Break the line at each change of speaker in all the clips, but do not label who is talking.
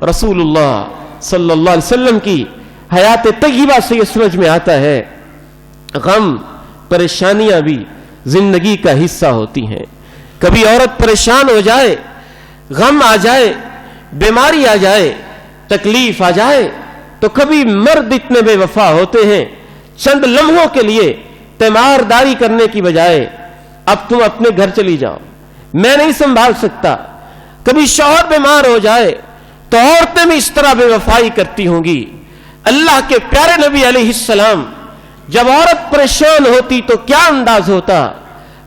रसूलुल्लाह सल्लल्लाहु अलैहि वसल्लम की हयात तय्यबा से यह समझ में आता है, गम परेशानियां भी जिंदगी का हिस्सा होती हैं। कभी औरत परेशान हो जाए, गम आ जाए, बीमारी आ जाए, तकलीफ आ जाए, तो कभी मर्द इतने बेवफा होते हैं, चंद लम्हों के लिए तीमारदारी करने की बजाय अब तुम अपने घर चली जाओ, मैं नहीं संभाल सकता। कभी शौहर बीमार हो जाए तो औरतें भी इस तरह बेवफाई करती होंगी। अल्लाह के प्यारे नबी अलैहिस्सलाम जब औरत परेशान होती तो क्या अंदाज होता।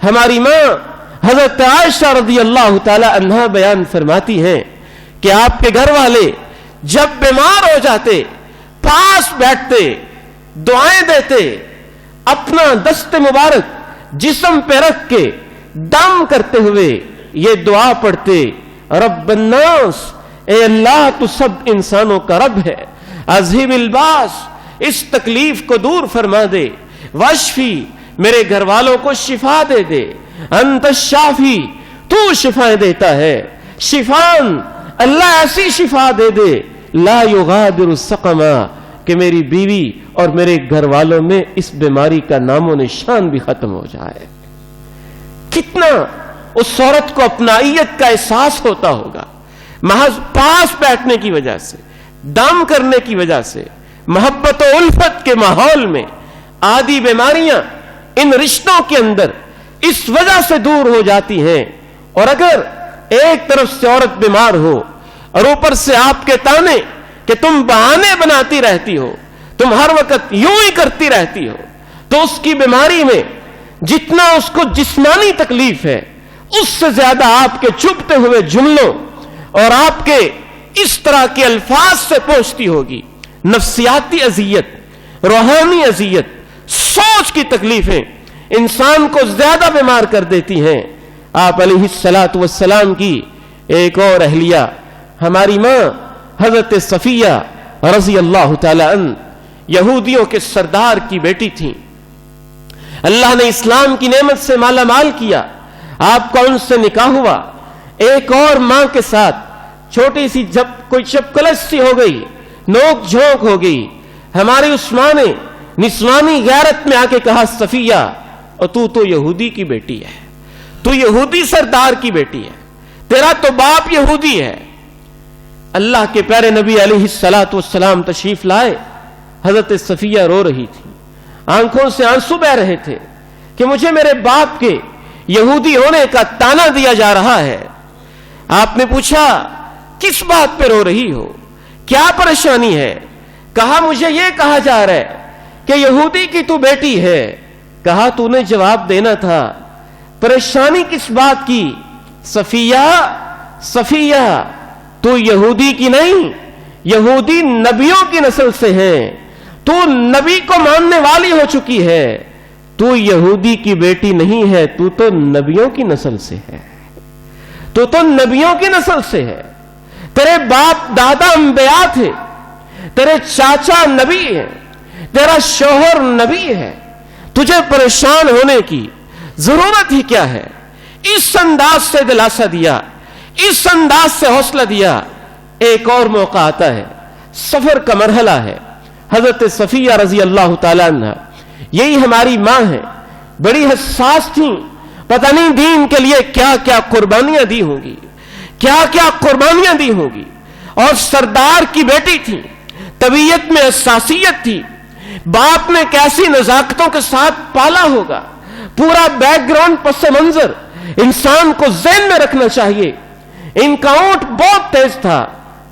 हमारी मां हजरत आयशा रज़ियल्लाहु ताला अन्हा बयान फरमाती हैं कि आपके घर वाले जब बीमार हो जाते, पास बैठते, दुआएं देते, अपना दस्ते मुबारक जिस्म पे रख के दम करते हुए ये दुआ पढ़ते, रब्बन्नास, ए अल्लाह तू सब इंसानों का रब है, अज़हिबिल बास, इस तकलीफ को दूर फरमा दे, वशफी, मेरे घर वालों को शिफा दे दे, अंत शाफी, तू शिफाएं देता है, शिफान, अल्लाह ऐसी शिफा दे दे, ला युगादिरु सक़मा, कि मेरी बीवी और मेरे घर वालों में इस बीमारी का नामो निशान भी खत्म हो जाए। कितना उस औरत को अपनाइयत का एहसास होता होगा। महज पास बैठने की वजह से, दम करने की वजह से, मोहब्बत और उल्फत के माहौल में आदि बीमारियां इन रिश्तों के अंदर इस वजह से दूर हो जाती हैं। और अगर एक तरफ से औरत बीमार हो और ऊपर से आपके ताने कि तुम बहाने बनाती रहती हो, तुम हर वक्त यूं ही करती रहती हो, तो उसकी बीमारी में जितना उसको जिस्मानी तकलीफ है, उससे ज्यादा आपके चुभते हुए जुमलों और आपके इस तरह के अल्फाज से पहुंचती होगी। नफ्सियाती अजियत, रूहानी अजियत, सोच की तकलीफें इंसान को ज्यादा बीमार कर देती हैं। आप अलैहिस्सलातु वस्सलाम की एक और अहलिया, हमारी मां हजरत सफिया रज़ी अल्लाह ताला अन्हा, यहूदियों के सरदार की बेटी थी। अल्लाह ने इस्लाम की नेमत से माला माल किया, आपका उनसे निकाह हुआ। एक और मां के साथ छोटी सी जब कोई चपकलश सी हो गई, नोक झोंक हो गई। हमारी उस मां ने निस्वानी गैरत में आके कहा, सफिया, और तू तो यहूदी की बेटी है, तू यहूदी सरदार की बेटी है, तेरा तो बाप यहूदी है। अल्लाह के प्यारे नबी अलैहिस्सलातु वस्सलाम तशरीफ लाए। हजरत सफिया रो रही थी, आंखों से आंसू बह रहे थे कि मुझे मेरे बाप के यहूदी होने का ताना दिया जा रहा है। आपने पूछा, किस बात पे रो रही हो, क्या परेशानी है? कहा, मुझे यह कहा जा रहा है कि यहूदी की तू बेटी है। कहा, तूने जवाब देना था, परेशानी किस बात की? सफिया, सफिया, तू यहूदी की नहीं, यहूदी नबियों की नस्ल से है, तू नबी को मानने वाली हो चुकी है, तू यहूदी की बेटी नहीं है, तू तो नबियों की नस्ल से है, तू तो नबियों की नस्ल से है। तेरे बाप दादा अंबिया थे, तेरे चाचा नबी है, तेरा शौहर नबी है, तुझे परेशान होने की जरूरत ही क्या है? इस अंदाज से दिलासा दिया, इस अंदाज से हौसला दिया। एक और मौका आता है, सफर का मरहला है। हजरत सफिया रज़ी अल्लाह ताला अन्हा, यही हमारी मां है, बड़ी हसास थी, पता नहीं दीन के लिए क्या क्या कुर्बानियां दी होंगी, क्या क्या कुर्बानियां दी होंगी। और सरदार की बेटी थी, तबीयत में हसासियत थी, बाप ने कैसी नजाकतों के साथ पाला होगा, पूरा बैकग्राउंड पस मंजर इंसान को ज़हन में रखना चाहिए। इनका ऊंट बहुत तेज था,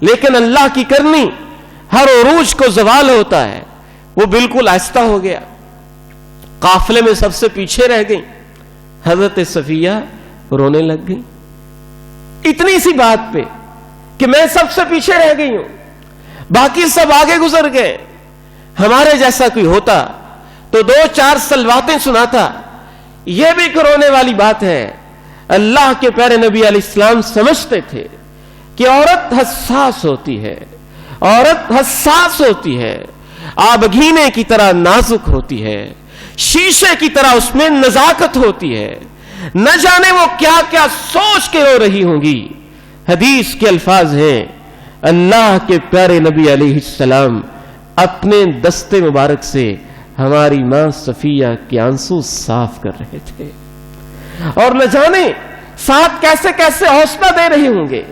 लेकिन अल्लाह की करनी, हर उरूज को जवाल होता है, वो बिल्कुल आहिस्ता हो गया, काफिले में सबसे पीछे रह गई। हजरत सफिया रोने लग गई इतनी सी बात पे कि मैं सबसे पीछे रह गई हूं, बाकी सब आगे गुजर गए। हमारे जैसा कोई होता तो 2-4 सलवातें सुनाता। यह भी रोने वाली बात है। अल्लाह के प्यारे नबी अलैहिस्सलाम समझते थे कि औरत हसास होती है, औरत हसास होती है, आबगीने की तरह नाजुक होती है, शीशे की तरह उसमें नजाकत होती है। न जाने वो क्या क्या सोच के रो रही होंगी। हदीस के अल्फाज हैं, اللہ کے پیارے نبی علیہ السلام اپنے دستے مبارک سے ہماری ماں صفیہ کے آنسو صاف کر رہے تھے، اور نہ جانے ساتھ کیسے کیسے حوصلہ دے رہے ہوں گے۔